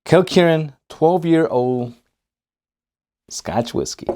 Kilkerran 12-year-old Scotch whiskey.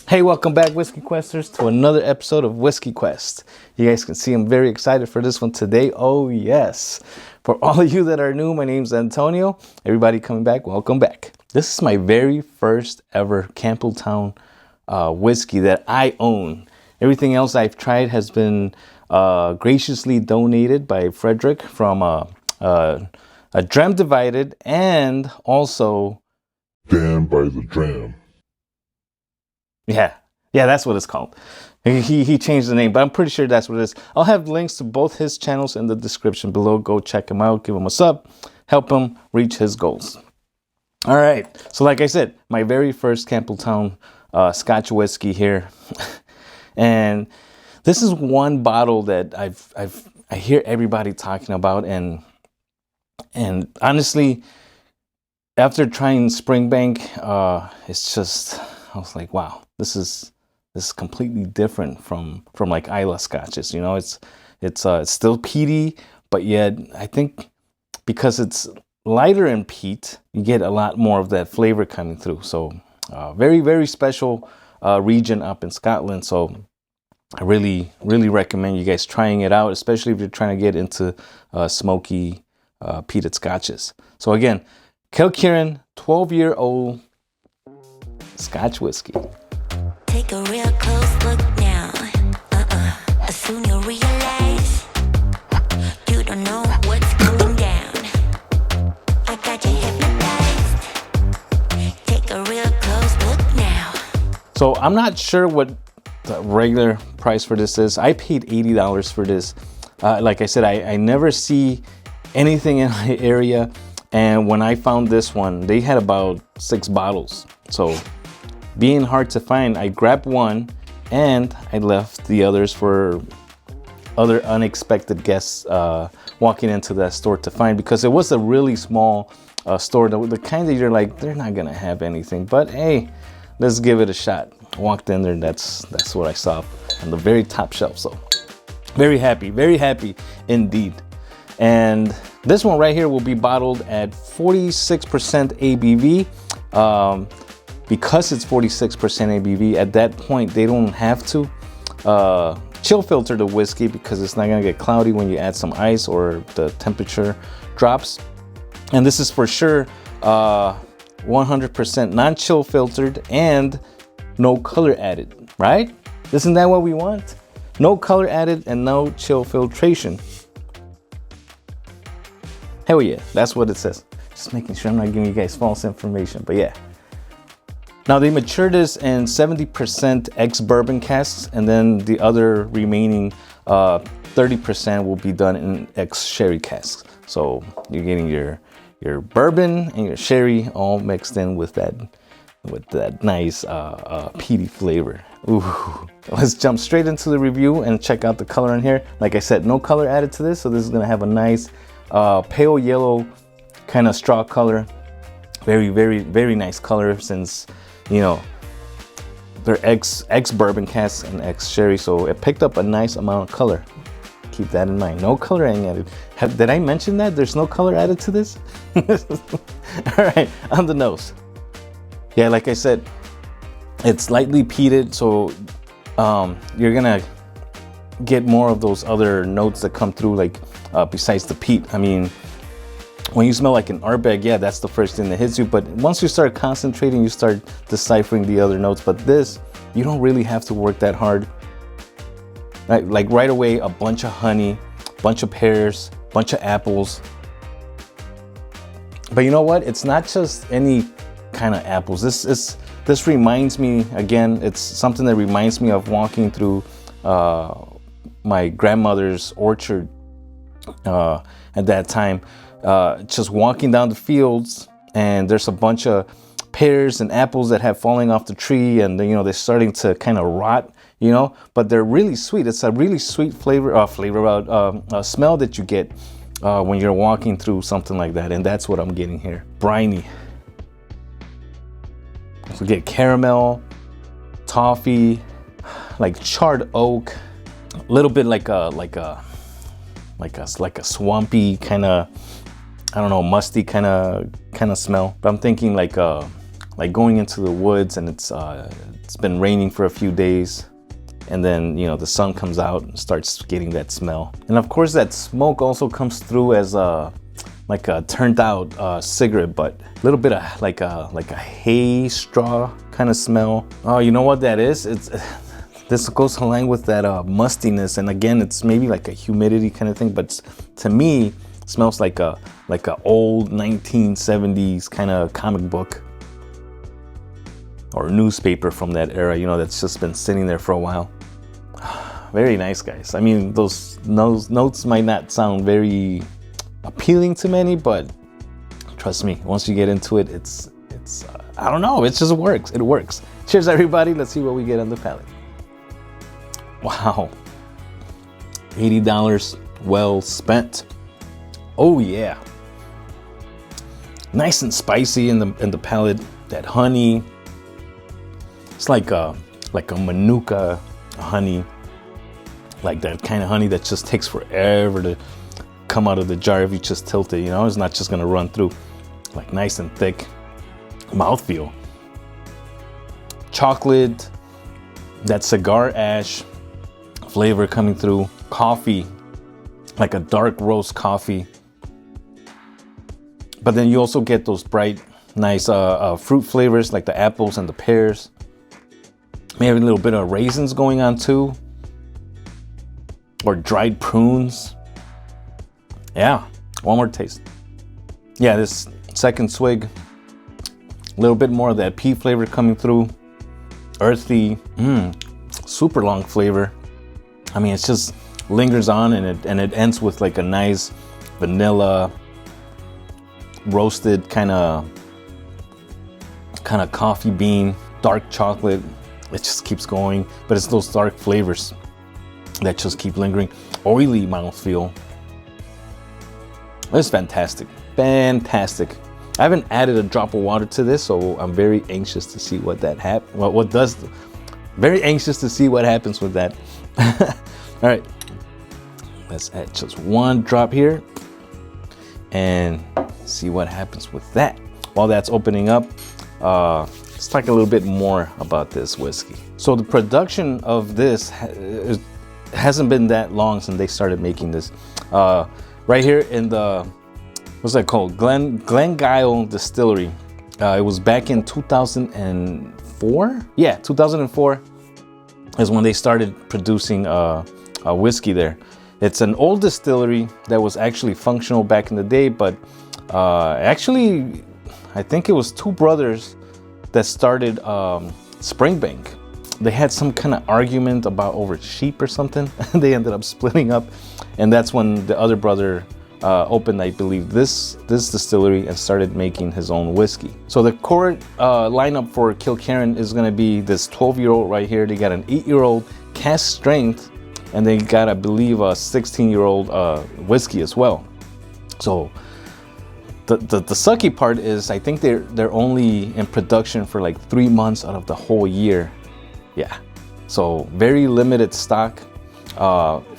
Hey, welcome back, Whiskey Questers, to another episode of Whiskey Quest. You guys can see I'm very excited for this one today. Oh, yes. For all of you that are new, my name's Antonio. Everybody coming back, welcome back. This is my very first ever Campbeltown whiskey that I own. Everything else I've tried has been graciously donated by Fredrick from a Dram Divided and also Damn by the Dram. Yeah, that's what it's called. He changed the name, but I'm pretty sure that's what it is. I'll have links to both his channels in the description below. Go check him out, give him a sub, help him reach his goals. All right, so like I said, my very first Campbeltown Scotch whiskey here, and this is one bottle that I hear everybody talking about, and honestly, after trying Springbank, it's just, I was like, wow, this is completely different from like Islay Scotches. You know, it's still peaty, but yet I think because it's lighter in peat, you get a lot more of that flavor coming through. So very, very special region up in Scotland. So I really, really recommend you guys trying it out, especially if you're trying to get into smoky peated Scotches. So again, Kilkerran 12-year-old Scotch whiskey. Take a real close look now. Soon you'll realize you don't know what's going down. I got you hypnotized. Take a real close look now. So I'm not sure what the regular price for this is. I paid $80 for this. Like I said, I never see anything in my area. And when I found this one, they had about 6 bottles. So being hard to find, I grabbed one and I left the others for other unexpected guests walking into that store to find, because it was a really small store, the kind that you're like, they're not gonna have anything, but hey, let's give it a shot. Walked in there, and that's what I saw on the very top shelf. So very happy indeed. And this one right here will be bottled at 46% ABV. Because it's 46% ABV, at that point, they don't have to chill filter the whiskey, because it's not gonna get cloudy when you add some ice or the temperature drops. And this is for sure 100% non-chill filtered and no color added, right? Isn't that what we want? No color added and no chill filtration. Hell yeah, that's what it says. Just making sure I'm not giving you guys false information, but yeah. Now they mature this in 70% ex-bourbon casks, and then the other remaining 30% will be done in ex-sherry casks. So you're getting your bourbon and your sherry all mixed in with that nice peaty flavor. Ooh. Let's jump straight into the review and check out the color in here. Like I said, no color added to this, so this is gonna have a nice pale yellow kind of straw color. Very, very, very nice color, since you know they're ex bourbon casks and ex sherry, so it picked up a nice amount of color. Keep that in mind. No coloring added. Did I mention that there's no color added to this? All right, on the nose. Yeah, like I said, it's lightly peated, so you're gonna get more of those other notes that come through, like besides the peat. I mean, when you smell like an Ardbeg, yeah, that's the first thing that hits you. But once you start concentrating, you start deciphering the other notes. But this, you don't really have to work that hard. Like right away, a bunch of honey, bunch of pears, bunch of apples. But you know what? It's not just any kind of apples. This reminds me, again, it's something that reminds me of walking through my grandmother's orchard at that time. Just walking down the fields, and there's a bunch of pears and apples that have fallen off the tree, and you know, they're starting to kind of rot, you know, but they're really sweet. It's a really sweet smell that you get when you're walking through something like that, and that's what I'm getting here. Briny, So get caramel, toffee, like charred oak, a little bit like a swampy kind of, I don't know, musty kind of smell. But I'm thinking like going into the woods and it's been raining for a few days, and then the sun comes out and starts getting that smell. And of course that smoke also comes through as like a turned out cigarette butt. A little bit of like a hay straw kind of smell. Oh, you know what that is? This goes along with that mustiness, and again, it's maybe like a humidity kind of thing, but to me, it smells like a old 1970s kind of comic book or newspaper from that era, that's just been sitting there for a while. Very nice, guys. I mean, those notes might not sound very appealing to many, but trust me, once you get into it, it's I don't know, it just works. It works. Cheers, everybody. Let's see what we get on the palate. Wow, $80 well spent. Oh yeah, nice and spicy in the palate. That honey, it's like a Manuka honey, like that kind of honey that just takes forever to come out of the jar if you just tilt it. It's not just gonna run through. Like nice and thick mouthfeel. Chocolate, that cigar ash flavor coming through. Coffee, like a dark roast coffee. But then you also get those bright, nice fruit flavors like the apples and the pears. Maybe a little bit of raisins going on too. Or dried prunes. Yeah, one more taste. Yeah, this second swig, a little bit more of that peat flavor coming through. Earthy, super long flavor. I mean, it just lingers on, and it ends with like a nice vanilla roasted kind of coffee bean, dark chocolate. It just keeps going, but it's those dark flavors that just keep lingering. Oily mouthfeel. It's fantastic. Fantastic. I haven't added a drop of water to this, so I'm very anxious to see what that very anxious to see what happens with that. All right, let's add just one drop here and see what happens with that. While that's opening up, let's talk a little bit more about this whiskey. So the production of this hasn't been that long since they started making this. Right here in the, what's that called? Glengyle Distillery. It was back in 2004. Yeah, 2004 is when they started producing a whiskey there. It's an old distillery that was actually functional back in the day, but actually, I think it was two brothers that started Springbank. They had some kind of argument about over sheep or something. They ended up splitting up, and that's when the other brother opened, I believe, this distillery and started making his own whiskey. So the core lineup for Kilkerran is going to be this 12-year-old right here. They got an 8-year-old cask strength, and they got, I believe, a 16-year-old whiskey as well. So the sucky part is, I think they're only in production for like 3 months out of the whole year. Yeah, so very limited stock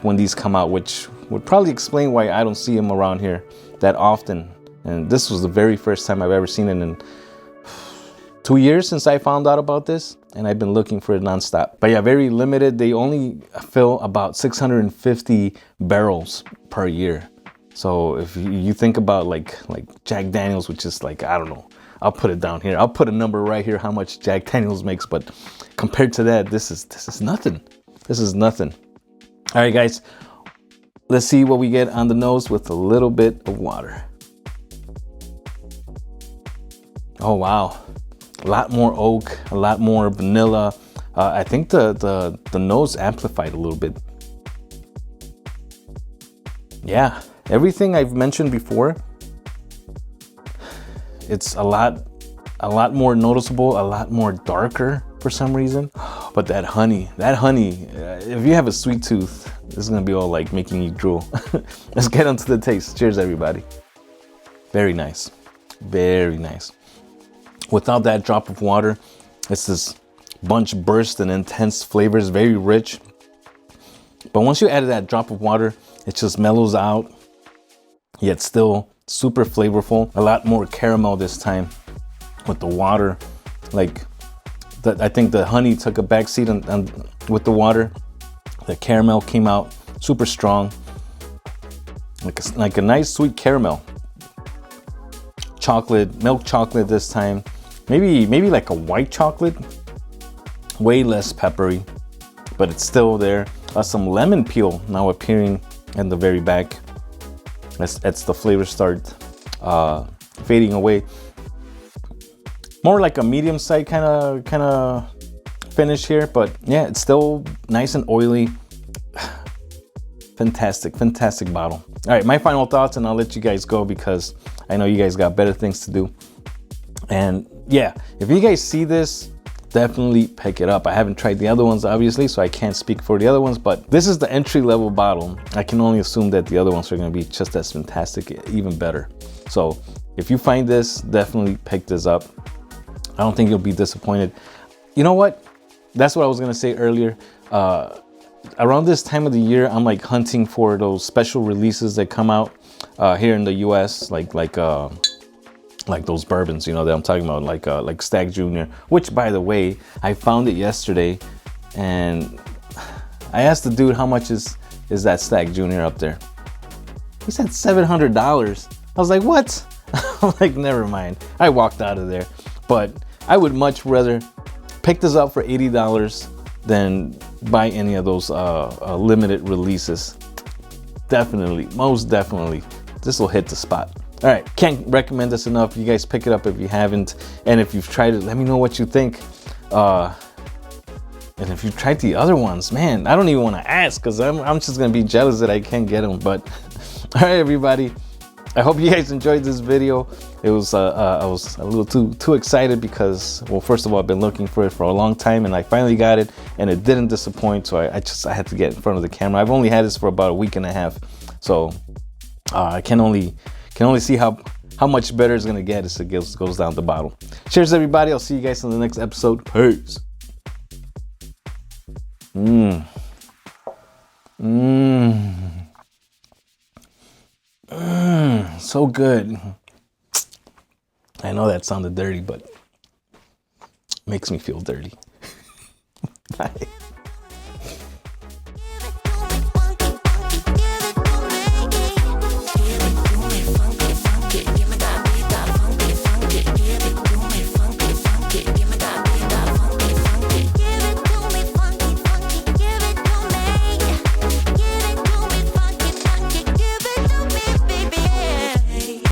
when these come out, which would probably explain why I don't see them around here that often. And this was the very first time I've ever seen it in 2 years since I found out about this, and I've been looking for it nonstop. But yeah, very limited. They only fill about 650 barrels per year. So if you think about like Jack Daniels, which is like, I don't know, I'll put it down here. I'll put a number right here how much Jack Daniels makes, but compared to that, this is nothing. This is nothing. All right, guys, let's see what we get on the nose with a little bit of water. Oh wow, a lot more oak, a lot more vanilla. I think the nose amplified a little bit. Yeah, everything I've mentioned before, it's a lot more noticeable, a lot more darker for some reason. But that honey, if you have a sweet tooth, this is gonna be all like making you drool. Let's get onto the taste. Cheers, everybody. Very nice, very nice. Without that drop of water, It's this bunch burst and intense flavors, very rich. But once you add that drop of water, it just mellows out, yet still super flavorful. A lot more caramel this time with the water. Like, I think the honey took a backseat and with the water. The caramel came out super strong, like a nice sweet caramel. Chocolate, milk chocolate this time. Maybe like a white chocolate. Way less peppery, but it's still there. Some lemon peel now appearing in the very back. As the flavors start fading away. More like a medium side kind of finish here, but yeah, it's still nice and oily. Fantastic bottle. All right, my final thoughts, and I'll let you guys go because I know you guys got better things to do. And yeah, if you guys see this, definitely pick it up. I haven't tried the other ones, obviously, so I can't speak for the other ones, but this is the entry-level bottle. I can only assume that the other ones are going to be just as fantastic, even better. So if you find this, definitely pick this up. I don't think you'll be disappointed. You know what? That's what I was going to say earlier. Around this time of the year, I'm like hunting for those special releases that come out here in the US, like those bourbons, you know, that I'm talking about, like Stag Junior, which, by the way, I found it yesterday, and I asked the dude how much is that Stag Junior up there. He said $700. I was like, what? I'm like, never mind. I walked out of there. But I would much rather pick this up for $80 than buy any of those limited releases. Definitely, most definitely, this will hit the spot. All right, can't recommend this enough. You guys pick it up if you haven't, and if you've tried it, let me know what you think. And if you've tried the other ones, man, I don't even want to ask because I'm just gonna be jealous that I can't get them. But all right, everybody, I hope you guys enjoyed this video. It was I was a little too excited because, well, first of all, I've been looking for it for a long time, and I finally got it, and it didn't disappoint. So I had to get in front of the camera. I've only had this for about a week and a half, so I can only see how much better it's gonna get as it goes down the bottle. Cheers, everybody. I'll see you guys in the next episode. Peace. So good. I know that sounded dirty, but makes me feel dirty. Bye.